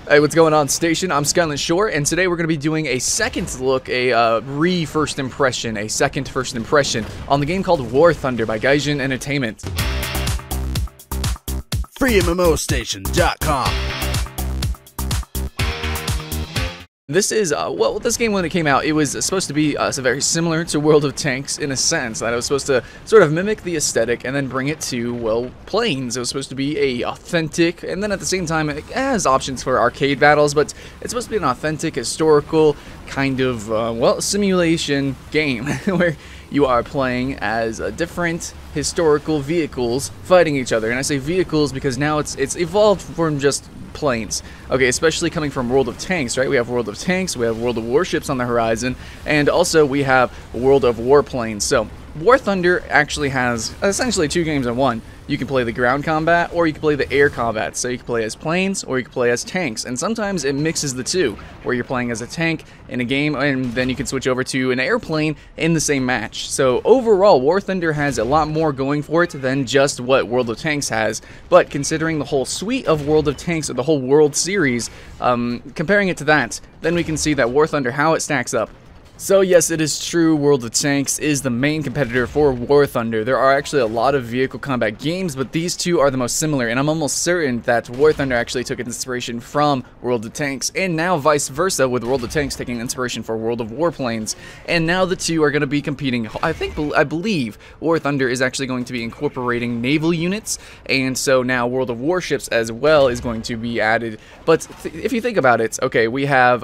Hey, what's going on, Station? I'm Skyland Shore, and today we're going to be doing a second look, a second first impression on the game called War Thunder by Gaijin Entertainment. FreeMMOStation.com. This is, well, this game when it came out, it was supposed to be very similar to World of Tanks in a sense, that it was supposed to sort of mimic the aesthetic and then bring it to, well, planes. It was supposed to be a authentic, and then at the same time it has options for arcade battles, but it's supposed to be an authentic, historical kind of, well, simulation game where you are playing as different historical vehicles fighting each other. And I say vehicles because now it's evolved from just planes. Okay, especially coming from World of Tanks, right? We have World of Tanks, we have World of Warships on the horizon, and also we have World of Warplanes. So War Thunder actually has essentially two games in one. You can play the ground combat, or you can play the air combat. So you can play as planes, or you can play as tanks. And sometimes it mixes the two, where you're playing as a tank in a game, and then you can switch over to an airplane in the same match. So overall, War Thunder has a lot more going for it than just what World of Tanks has. But considering the whole suite of World of Tanks, or the whole World series, comparing it to that, then we can see that War Thunder, how it stacks up. So yes, it is true, World of Tanks is the main competitor for War Thunder. There are actually a lot of vehicle combat games, but these two are the most similar, and I'm almost certain that War Thunder actually took inspiration from World of Tanks, and now vice versa, with World of Tanks taking inspiration for World of Warplanes. And now the two are going to be competing. I believe War Thunder is actually going to be incorporating naval units, and so now World of Warships as well is going to be added. But if you think about it, okay, we have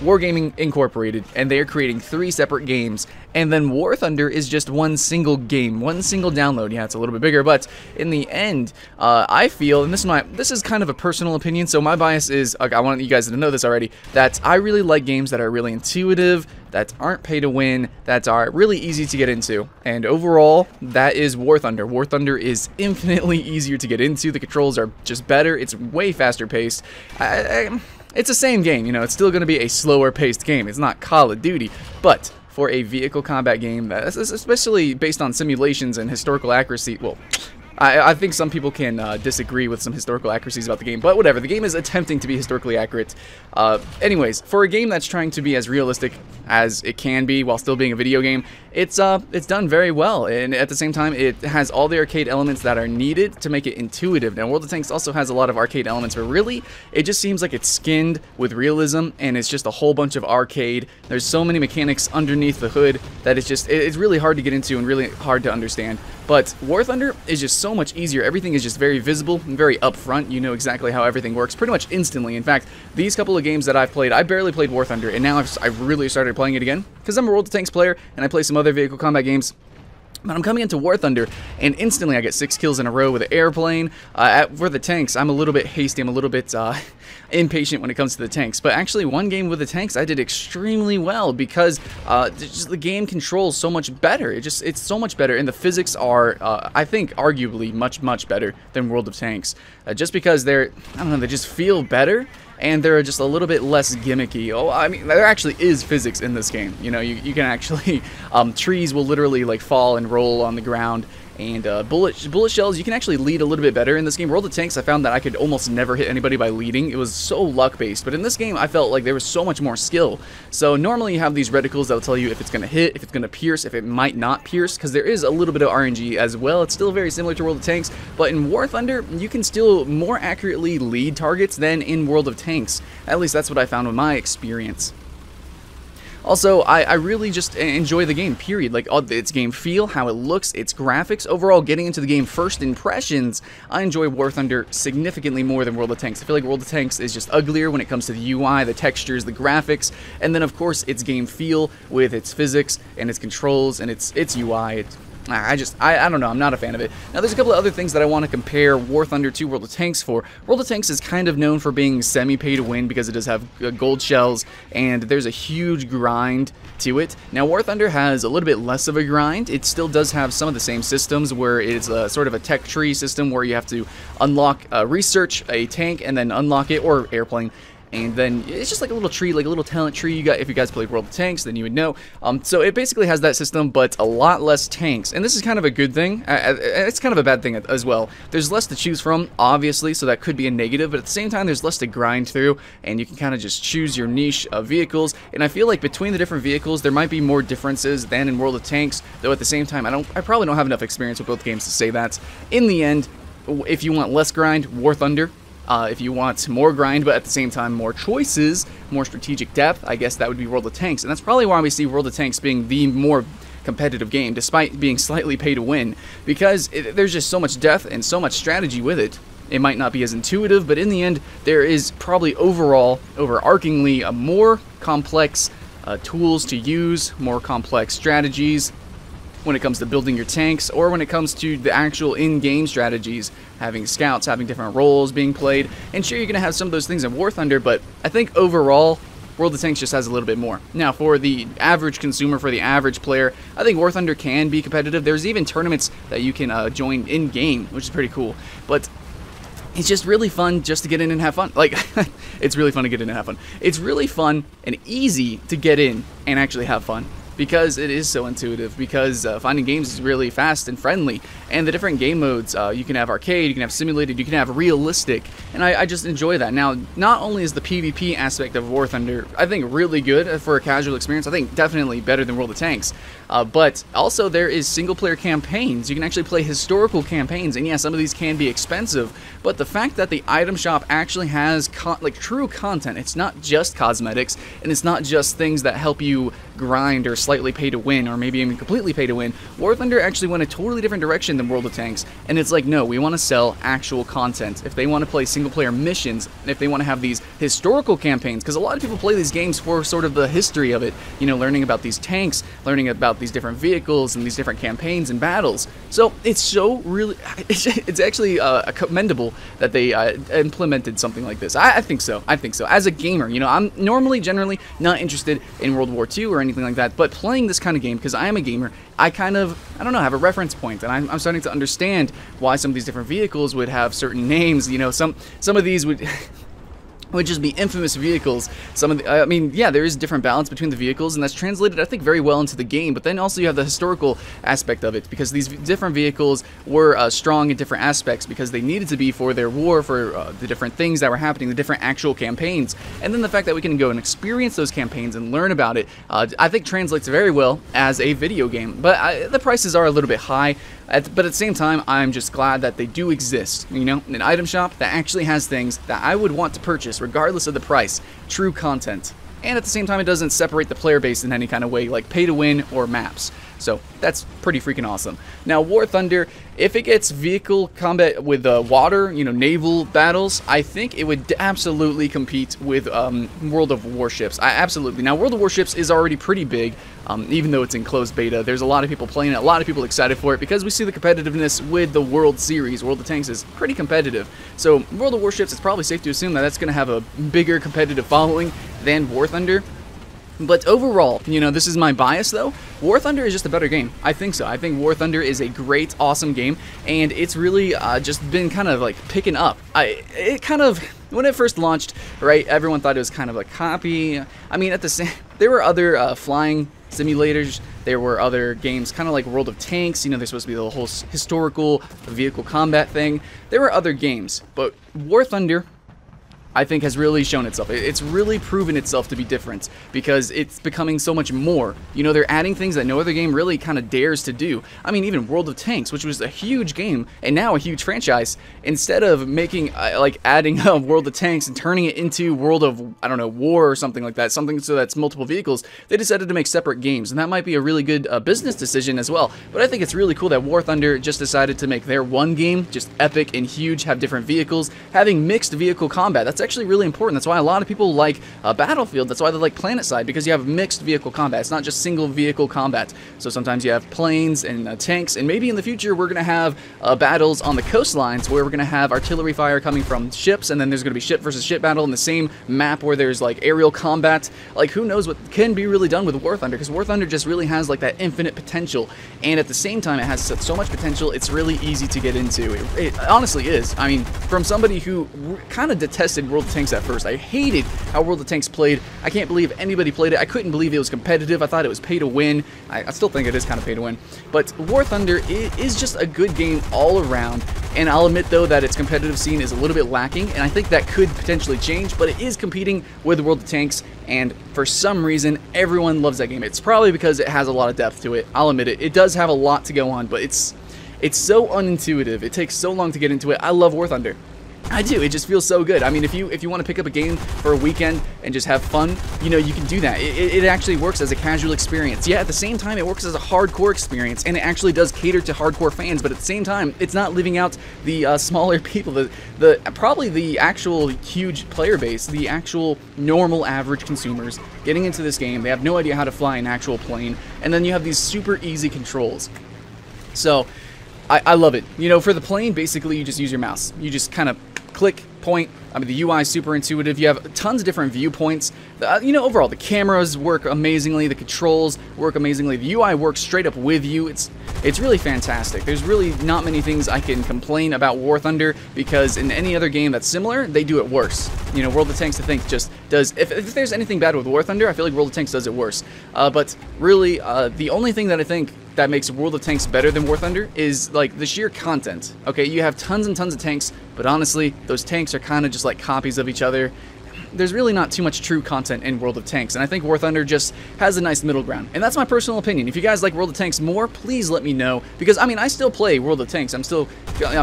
Wargaming Incorporated, and they are creating 3 separate games, and then War Thunder is just one single game, one single download. Yeah, it's a little bit bigger, but in the end, I feel, and this is kind of a personal opinion, so my bias is, I want you guys to know this already, that I really like games that are really intuitive, that aren't pay to win, that are really easy to get into, and overall, that is War Thunder. War Thunder is infinitely easier to get into, the controls are just better, it's way faster paced. It's the same game, you know, it's still going to be a slower paced game. It's not Call of Duty, but for a vehicle combat game, that is especially based on simulations and historical accuracy, well, I think some people can disagree with some historical accuracies about the game, but whatever, the game is attempting to be historically accurate. Anyways, for a game that's trying to be as realistic as it can be while still being a video game, it's done very well, and at the same time, it has all the arcade elements that are needed to make it intuitive. Now, World of Tanks also has a lot of arcade elements, but really, it just seems like it's skinned with realism, and it's just a whole bunch of arcade. There's so many mechanics underneath the hood that it's really hard to get into and really hard to understand. But War Thunder is just so much easier. Everything is just very visible and very upfront. You know exactly how everything works pretty much instantly. In fact, these couple of games that I've played, I barely played War Thunder, and now I've really started playing it again because I'm a World of Tanks player and I play some other vehicle combat games. But I'm coming into War Thunder, and instantly I get 6 kills in a row with an airplane. For the tanks, I'm a little bit hasty, I'm a little bit impatient when it comes to the tanks. But actually, one game with the tanks, I did extremely well because just the game controls so much better. It's so much better, and the physics are, I think, arguably much better than World of Tanks. Just because I don't know, they just feel better. And they're just a little bit less gimmicky. Oh, I mean, there actually is physics in this game. You know, you can actually, trees will literally like fall and roll on the ground, and bullet shells, you can actually lead a little bit better in this game. World of Tanks, I found that I could almost never hit anybody by leading. It was so luck-based, but in this game, I felt like there was so much more skill. So normally you have these reticles that will tell you if it's going to hit, if it's going to pierce, if it might not pierce, because there is a little bit of RNG as well. It's still very similar to World of Tanks, but in War Thunder, you can still more accurately lead targets than in World of Tanks. At least that's what I found with my experience. Also, I really just enjoy the game, period. Like, its game feel, how it looks, its graphics. Overall, getting into the game first impressions, I enjoy War Thunder significantly more than World of Tanks. I feel like World of Tanks is just uglier when it comes to the UI, the textures, the graphics, and then, of course, its game feel with its physics and its controls and its UI. I don't know, I'm not a fan of it. Now, there's a couple of other things that I want to compare War Thunder to World of Tanks for. World of Tanks is kind of known for being semi-pay-to-win because it does have gold shells, and there's a huge grind to it. Now, War Thunder has a little bit less of a grind. It still does have some of the same systems where it's sort of a tech tree system where you have to unlock, research a tank and then unlock it, or airplane, and then it's just like a little tree, like a little talent tree. You got, if you guys played World of Tanks, then you would know. So it basically has that system, but a lot less tanks, and this is kind of a good thing. It's kind of a bad thing as well. There's less to choose from, obviously, so that could be a negative, but at the same time, there's less to grind through, and you can kind of just choose your niche of vehicles. And I feel like between the different vehicles, there might be more differences than in World of Tanks, though at the same time, I probably don't have enough experience with both games to say that. In the end, if you want less grind, War Thunder. If you want more grind, but at the same time more choices, more strategic depth, I guess that would be World of Tanks. And that's probably why we see World of Tanks being the more competitive game, despite being slightly pay to win, because there's just so much depth and so much strategy with it. It might not be as intuitive, but in the end, there is probably overarchingly, more complex tools to use, more complex strategies when it comes to building your tanks, or when it comes to the actual in-game strategies, having scouts, having different roles being played. And sure, you're going to have some of those things in War Thunder, but I think overall, World of Tanks just has a little bit more. Now, for the average consumer, for the average player, I think War Thunder can be competitive. There's even tournaments that you can join in-game, which is pretty cool. But it's just really fun just to get in and have fun. Like, it's really fun to get in and have fun. It's really fun and easy to get in and actually have fun, because it is so intuitive, because finding games is really fast and friendly, and the different game modes, you can have arcade, you can have simulated, you can have realistic, and I just enjoy that. Now, not only is the PvP aspect of War Thunder, I think, really good for a casual experience, I think definitely better than World of Tanks, but also there is single-player campaigns. You can actually play historical campaigns, and yeah, some of these can be expensive, but the fact that the item shop actually has like true content, it's not just cosmetics, and it's not just things that help you grind or slightly pay to win, or maybe even completely pay to win. War Thunder actually went a totally different direction than World of Tanks, and it's like, no, we want to sell actual content. If they want to play single-player missions, if they want to have these historical campaigns, because a lot of people play these games for sort of the history of it, you know, learning about these tanks, learning about these different vehicles and these different campaigns and battles. So it's so really, it's actually commendable that they implemented something like this. I think so. I think so. As a gamer, you know, I'm normally generally not interested in World War II or anything like that, but playing this kind of game, because I am a gamer, I kind of, I don't know, have a reference point, and I'm starting to understand why some of these different vehicles would have certain names. You know, some of these would would just be infamous vehicles. Some of the, I mean, yeah, there is different balance between the vehicles, and that's translated, I think, very well into the game. But then also you have the historical aspect of it, because these different vehicles were strong in different aspects, because they needed to be for their war, for the different things that were happening, the different actual campaigns. And then the fact that we can go and experience those campaigns and learn about it, I think translates very well as a video game. But the prices are a little bit high. But at the same time, I'm just glad that they do exist, you know, an item shop that actually has things that I would want to purchase regardless of the price, true content. And at the same time, it doesn't separate the player base in any kind of way, like pay to win or maps. So that's pretty freaking awesome. Now, War Thunder, if it gets vehicle combat with water, you know, naval battles, I think it would absolutely compete with World of Warships. Absolutely. Now, World of Warships is already pretty big, even though it's in closed beta. There's a lot of people playing it, a lot of people excited for it, because we see the competitiveness with the World Series. World of Tanks is pretty competitive. So World of Warships, it's probably safe to assume that that's going to have a bigger competitive following than War Thunder. But overall, you know, this is my bias though, War Thunder is just a better game. I think so. I think War Thunder is a great, awesome game, and it's really just been kind of like picking up. It kind of, when it first launched, right, everyone thought it was kind of a copy. I mean, at the same, there were other flying simulators, there were other games kind of like World of Tanks, you know, they're supposed to be the whole historical vehicle combat thing. There were other games, but War Thunder, I think, has really shown itself. It's really proven itself to be different, because it's becoming so much more. You know, they're adding things that no other game really kind of dares to do. I mean, even World of Tanks, which was a huge game and now a huge franchise, instead of making, like, adding World of Tanks and turning it into World of, I don't know, War or something like that, something so that's multiple vehicles, they decided to make separate games, and that might be a really good business decision as well. But I think it's really cool that War Thunder just decided to make their one game just epic and huge, have different vehicles, having mixed vehicle combat. That's actually really important. That's why a lot of people like Battlefield. That's why they like PlanetSide, because you have mixed vehicle combat. It's not just single vehicle combat. So sometimes you have planes and tanks, and maybe in the future we're going to have battles on the coastlines where we're going to have artillery fire coming from ships, and then there's going to be ship versus ship battle in the same map where there's like aerial combat. Like, who knows what can be really done with War Thunder, because War Thunder just really has like that infinite potential, and at the same time it has so much potential, it's really easy to get into. It honestly is. I mean, from somebody who kind of detested World of Tanks at first. I hated how World of Tanks played. I can't believe anybody played it. I couldn't believe it was competitive. I thought it was pay to win. I still think it is kind of pay to win. But War Thunder is just a good game all around. And I'll admit, though, that its competitive scene is a little bit lacking, and I think that could potentially change, but it is competing with World of Tanks, and for some reason, everyone loves that game. It's probably because it has a lot of depth to it. I'll admit it. It does have a lot to go on, but it's so unintuitive. It takes so long to get into it. I love War Thunder. I do. It just feels so good. I mean, if you want to pick up a game for a weekend and just have fun, you know, you can do that. It actually works as a casual experience. Yeah, at the same time, it works as a hardcore experience, and it actually does cater to hardcore fans. But at the same time, it's not leaving out the smaller people, probably the actual huge player base, the actual normal average consumers getting into this game. They have no idea how to fly an actual plane, and then you have these super easy controls. So I love it. You know, for the plane, basically you just use your mouse. You just kind of click, point. I mean, the UI is super intuitive. You have tons of different viewpoints. You know, overall, the cameras work amazingly. The controls work amazingly. The UI works straight up with you. It's really fantastic. There's really not many things I can complain about War Thunder, because in any other game that's similar, they do it worse. You know, World of Tanks, I think, just does... If there's anything bad with War Thunder, I feel like World of Tanks does it worse. But really, the only thing that I think that makes World of Tanks better than War Thunder is, like, the sheer content. Okay, you have tons and tons of tanks, but honestly, those tanks are kind of just like copies of each other. There's really not too much true content in World of Tanks, and I think War Thunder just has a nice middle ground. And that's my personal opinion. If you guys like World of Tanks more, please let me know, because I mean, I still play World of Tanks. I'm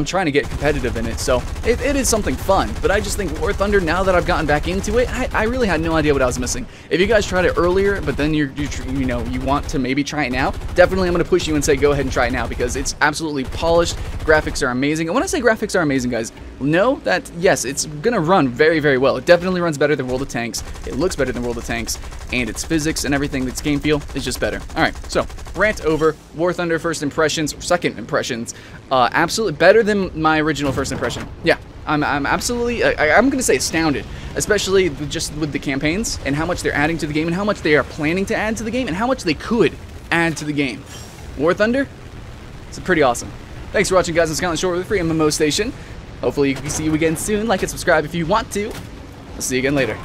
trying to get competitive in it, so it is something fun. But I just think War Thunder, now that I've gotten back into it, I really had no idea what I was missing. If you guys tried it earlier, but then you want to maybe try it now, definitely I'm going to push you and say go ahead and try it now, because it's absolutely polished. Graphics are amazing. And when I say graphics are amazing, guys, know that yes, it's going to run very, very well. It definitely runs better than World of Tanks. It looks better than World of Tanks, and its physics and everything, its game feel is just better. Alright, so rant over. War Thunder first impressions, or second impressions, absolutely better than my original first impression. Yeah, I'm absolutely, I'm gonna say astounded, especially just with the campaigns and how much they're adding to the game, and how much they are planning to add to the game, and how much they could add to the game. War Thunder, it's pretty awesome. Thanks for watching, guys. It's Scotland Short with FreeMMOStation. Hopefully you can see you again soon. Like and subscribe if you want to. I'll see you again later.